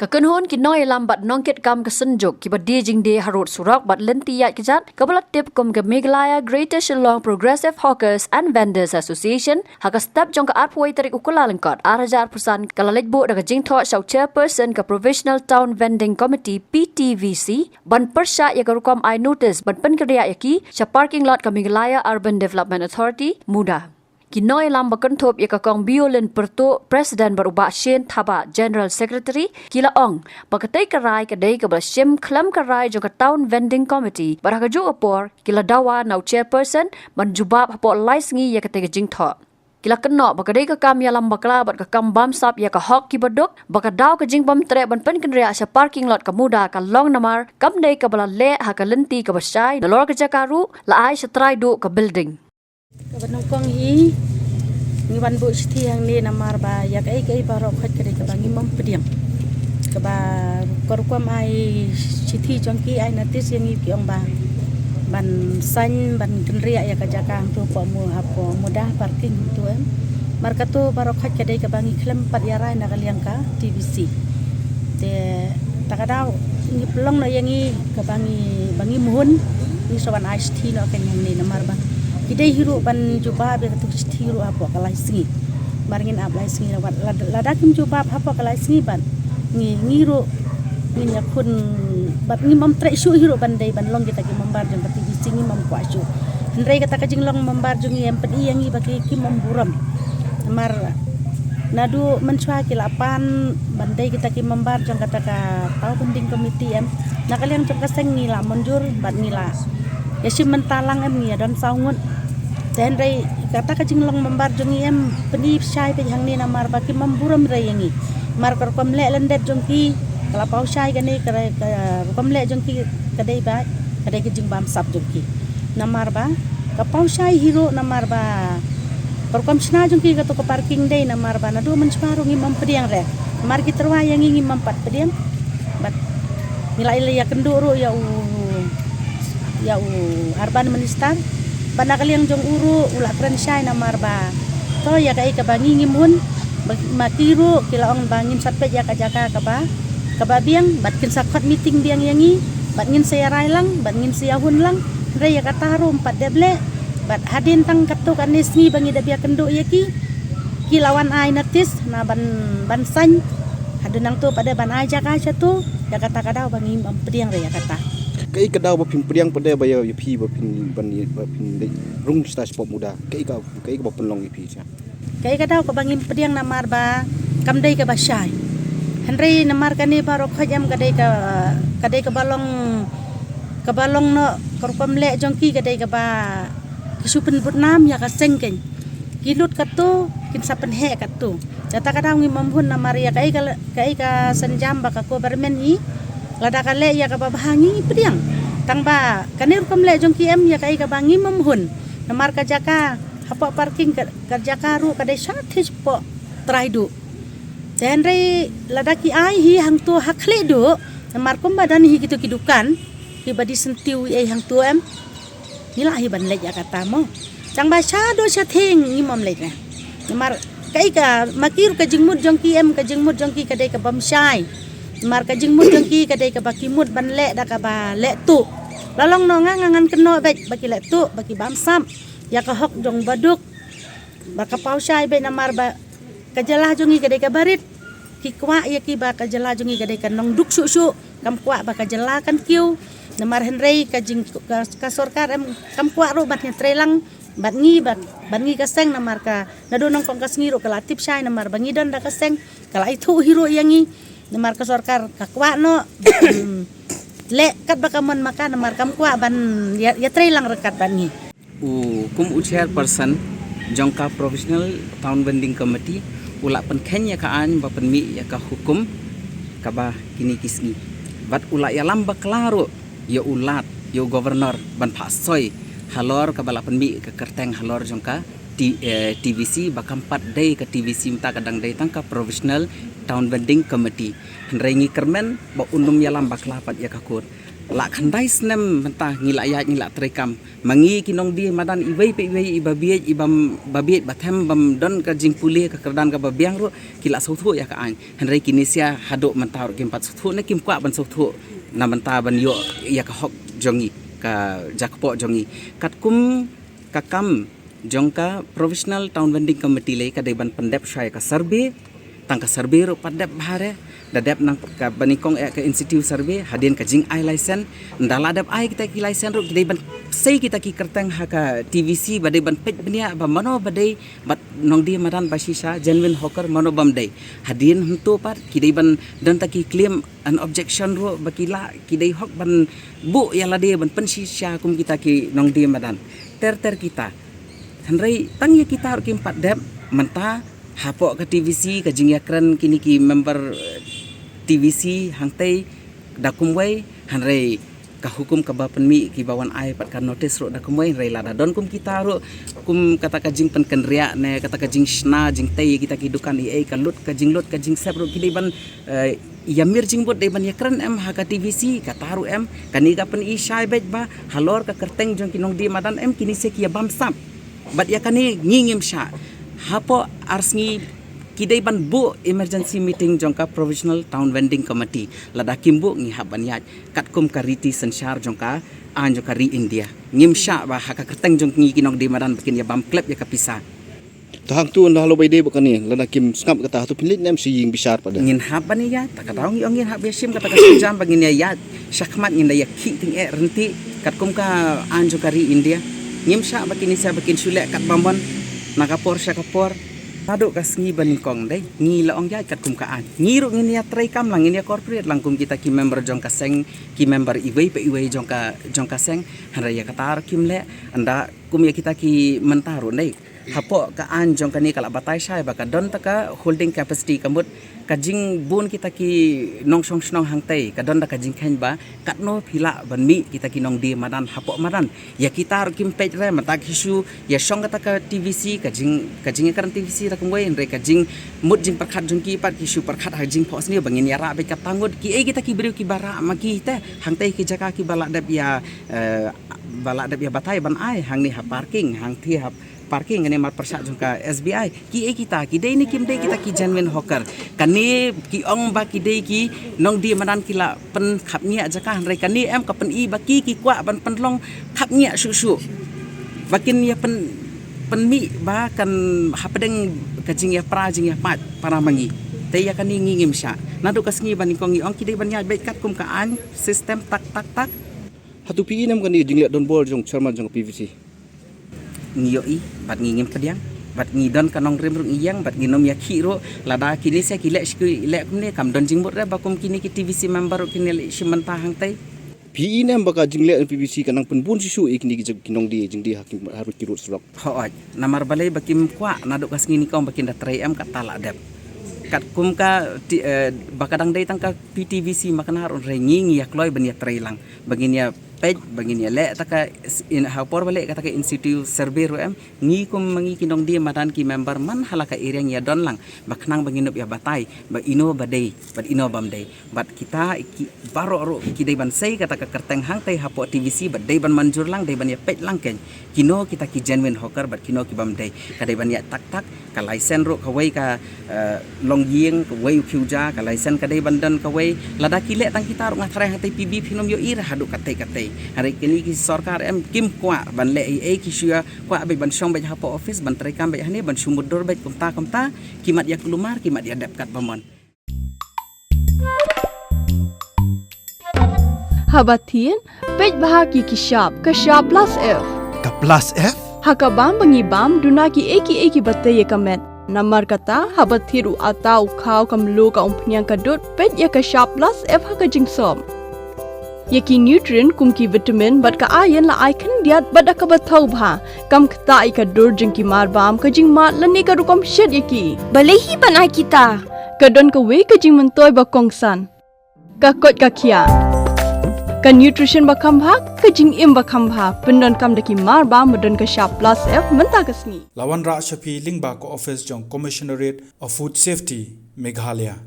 Kakenhon kinoi lambat nongket kam kesenjuk kiba dijing de harut surak bat lentiyat kejat kabalat tip kom ke Meghalaya Greater Shillong Progressive Hawkers and Vendors Association haka step jong ka arpway tarik ukula lengkot arajar persan kalalekbo daga jingtho shau chairperson ka Provisional Town Vending Committee PTVC ban persya ya karukom I notice ban penkeriya yaki sha parking lot ka Meghalaya Urban Development Authority mudah. Kinoi lamba kentop ya kakong biolin pertu Presiden berubah Shen Thaba General Secretary kila ong pakatai karai kadai kabal shim klam karai jo ka Town Vending Committee baraka jo opor kila dawa nau chairperson menjubab hapo lais ngi ya katai jingtho kila kenok bakadai ka kam ya lamba kala bat ka kam bam sap ya ka hok ki badok baka daw ka jingbam tre ban pen kenria sa parking lot ka muda ka long namar kam dai ka bala le ha ka lenti ka basai dolor ka jakaru la ai sa try do ka building Kabanongkong hi ngiwan bu sitiang ni namar ba yak ai barok khat kare ka bangi mom pediam ka ba korkom ai siti jongki ai natis yang i piong ba ban san ban kenria ya ka jakang tu po mu hapo mudah parking tu marka tu barok khat kare ka bangi klem pat yarai na kaliang ka TVC te takadau ngi pelong no yang i ka bangi muhun ni soban ai siti no kan yang ni namar ba Kidai hiru ban jubab ya tu hiru apa kalai singi maringin ablai singi ladakim jubab apa kalai singi ban ngiru nginya kun bat ngi mam tre isu hiru ban dai ban long kita ki mambar jang pati singi mam kwa isu hendrai kata kajing long mambar jung yang pedi yang i bagi ki mamburam mar nadu menchwa ki lapan bandai kita ki mambar jang kata ka tau pending komiti nakaliang jang kaseng ngi la monjur bat ngi la ya si mentalang ya dan saungut dan rai kata kajing long membar jongi penip syai pe hang ni namar baki memburam rai yangi mar kar kom le lendet jongki kala pau syai gani kare kom le jongki kadai ba kadai kajing bam sap jongki namar ba ka pau syai hiro namar ba kar kom sna jongki ka to parking dai namar ba na do menchparu ngi mempediang re mar ki terwa yangi ngi mempat pediam bat nilai ya kenduro ya Urban Minister banakaliang jong uru ula franchise namar ba to ya kai ka bangi ngimun matiru kila ong bangin satpe ya ka jaka ka ba biang bat kin sakot meeting biang yangi bat ngin saya railang bat ngin saya hun lang re ya ka taru 4 deble bat hadin tang katuk anis ngi bangi da bia kendo yaki kilawan ai natis na ban san hadunang tu pada ban ai jaka tu ya kata kadau bangi pediang re ya kata kai kadau bapin priang pada baya pi bapin rung stas pop muda kai ka penlong pi sia kai kadau ka bangin priang namar ba kamdai ka basai henry namar kani barok khajam kadai ka balong no korkom le jongki kadai ka ba kisupen butnam ya ka sengken kilut katu kin sapen he katu jata kadau ngi mambun namar ya kai ka senjam ba ka ko bermen hi lada kale ya ka bahangi pediang tangba kanir komle jongki ya kai ka bangi memhun namar ka jaka hapo parking ka jaka ru ka dai sathis po traidu tenre lada ki ai hi hang tu hakle do namar kom badan hi gitu kidukan hi badi sentiu hang tu nila hi ban le ya kata mo tangba sha do sha thing ngimam le na namar kai ka makir ka jingmut jongki ka dai ka bamsai mar ka jingmut jongki kadai ka baki mut ban le da ka ba le tu lalong no ngangan keno bek baki le tu baki bamsam ya ka hok jong baduk baka pau syai be namar ba ka jalah jongi kadai ka barit ki kwa ya ki ba ka jalah jongi kadai ka nong duk su kam kwa ba ka jalah kan kiu namar henrei ka jing ka sorkar kam kwa ro bat nya trelang bat ngi ka seng namar ka nado nong kong ka sngiru ka latip syai namar bangi don da ka seng kala itu hiro yangi namar ka sorkar kakwa no le kat bakaman maka namar kam kwa ban ya trelang rekat ban ni kum chairperson jongka Provisional Town Vending Committee ula pen kenya ka an ba pen mi ya ka hukum ka ba kini kisni bat ula ya lamba klaro ya ulat yo governor ban phasoi halor ka bala pen mi ka kerteng halor jongka TVC bakam 4 day ke TVC minta kadang day tangka Provisional Town Vending Committee henrengi kermen ba unum ya lambak lapat ya kakur la khandai snem mentah ngila ayat ngila terekam mangi kinong dia madan iwei pe iwei ibabiet ibam babiet bathem bam don ka jing puli ka kerdan ka babiang ro kila sothu ya ka an henry kinisia haduk mentah kim pat sothu ne kim kwa ban sothu na mentah ban yo ya ka hok jongi ka jakpo jongi katkum kakam jongka professional town vending committee le ka deban pendep syai ka survey tangka survey ro padep bahare dadep nang ka banikong ka institute survey hadin ka jing ai license ndala dap ai kita ki license ro deban sei kita ki kerteng ha ka TVC badai ban pej benia ba mano badai bat nong dia madan basisa genuine hawker mano bam dei hadin hunto pat ki deban dan ta ki claim an objection ro bakila ki dei hok ban bu yala dia ban pensisa kum kita ki nong dia madan ter kita Henry tang ya kita harus kimpat dep mentah hapok ke TVC ke jingyakran kini ki member TVC hangtai dakumway Henry ka hukum ka bapenmi ki bawan ai pat ka notice ro dakumway Henry lada don kum kita ro kum kata ka jing pen ria ne kata ka jing shna jing tei kita kidukan ai ka lut ka jing sep ro kidai ban yamir jing bot deban yakran em ha ka TVC ka taru em kani ka pen i shai bet ba halor ka kerteng jong kinong di madan em kini se ki bam sap bat ya kani ngingim sha hapo arsngi kidai ban bu emergency meeting jongka provisional town vending committee lada kimbu ngi haban yat katkum kariti sensyar jongka an jongka ri India ngim sha ba haka kerteng jong ngi kinong di madan bikin ya bam klep ya kapisa tahang tu ndah lo baide bakani lana kim skap kata tu pinlit nem si ying besar pada ngin haban ya tak tahu ngi ongin hab besim kata ka jam bagin ya syakmat ngin ya ki ting renti katkum ka an jongka ri India ngim sha bakini sa bakin sulek kat bambon nakapor syakapor aduk kas ngi banikong dai ngi laong ya kat kum kaan ngiru ngin ya trai kam lang ngin ya corporate lang kum kita ki member jong ka seng ki member iwei pe iwei jong ka seng handa ya katar kim le anda kum ya kita ki mentaru dai hapo ka an jong ka ni kala batai sai baka don ta ka holding capacity kamut kajing bun kita ki nong song snong hangtai kadon da kajing khen ba katno phila banmi kita ki nong di madan hapo madan ya kita kim page re mata hisu ya song kata ka TVC kajing kan TVC ra kumwe re kajing mut jing perkhat jong ki pat hisu perkhat hajing pos ni bangin ya ra be ka tangut ki kita ki beriu ki bara maki te hangtai ki jaka ki balak dap ya batai ban ai hang ni ha parking hang thi ha parking ini mar persak jongka SBI ki kita ki dei ni kim dei kita ki genuine hawker kani ki ong ba ki dei ki nong di madan kila pen khap nya jaka re kani em ka pen i ba ki kwa ban pen long khap nya su bakin ya pen mi ba kan hapedeng kajing ya pra jing ya pat para mangi te ya kani ngingim sya nadu kasngi ban kong i ong ki dei ban nya bet kat kum ka an sistem tak hatu pi nem kani jinglet don bol jong chairman jong PVC ngiyoi bat ngingim pediang bat ngidon kanong rim rung iyang bat nginom ya khiro lada kini se kilek skui lek kumne kam don jingbot re bakum kini ki TVC member kini le simenta hang tai pi nem baka jinglet PVC kanang penbun sisu ikni ki kinong di jing di hakim harus kirut surak hooj namar balai bakim kwa naduk kas ngini kom bakin da 3M kat talak dep kat kum ka bakadang dai tang ka PTVC makana harun re ngingi ya kloi ben ya trailang bagin ya page bagin ya le taka in hapor balik kata ka institute survey ro em ngi kum mangi kinong dia madan ki member man halaka ireng ya don lang baknang bagin ya batai ba ino badai bad ino bam dai bat kita baro ro ki dai ban sei kata ka kerteng hang tai hapo TVC bad dai ban manjur lang dai ban ya page lang ken kino kita ki genuine hawker bat kino ki bam dai ka dai ban ya tak ka license ro ka wei ka long yeng ka wei khiuja ka license ka dai ban dan ka wei lada ki le tang kita ro ngathrai hatai PB phinom yo ir haduk katai hari kini ki sarkar em kim kwa ban le ki syua kwa be ban song be hapo office ban trai kam be hani ban sumudor be kumta kimat ya kelumar kimat ya dap kat pamon Habatin pej bahaki kishap kashap plus F Ka plus F hakabam bangibam dunaki eki batte ye kamet namar kata habathiru atau khau kamlo ka umpnyang kadut pej ya kashap plus F hakajing som Yaki nutrient kumki vitamin bat ka ayan la icon diat bada ka bathau bha kam khta ka dur jingki mar bam ka jing mat lani ka rukom shed yaki balehi banai kita ka don ka we ka jing mentoy ba kongsan ka kot ka khia ka nutrition ba kham bha ka jing im ba kham bha pendon kam daki mar bam modon ka sharp plus F menta kasni Lawan Ra Shafi Lingba ko office jong Commissionerate of Food Safety Meghalaya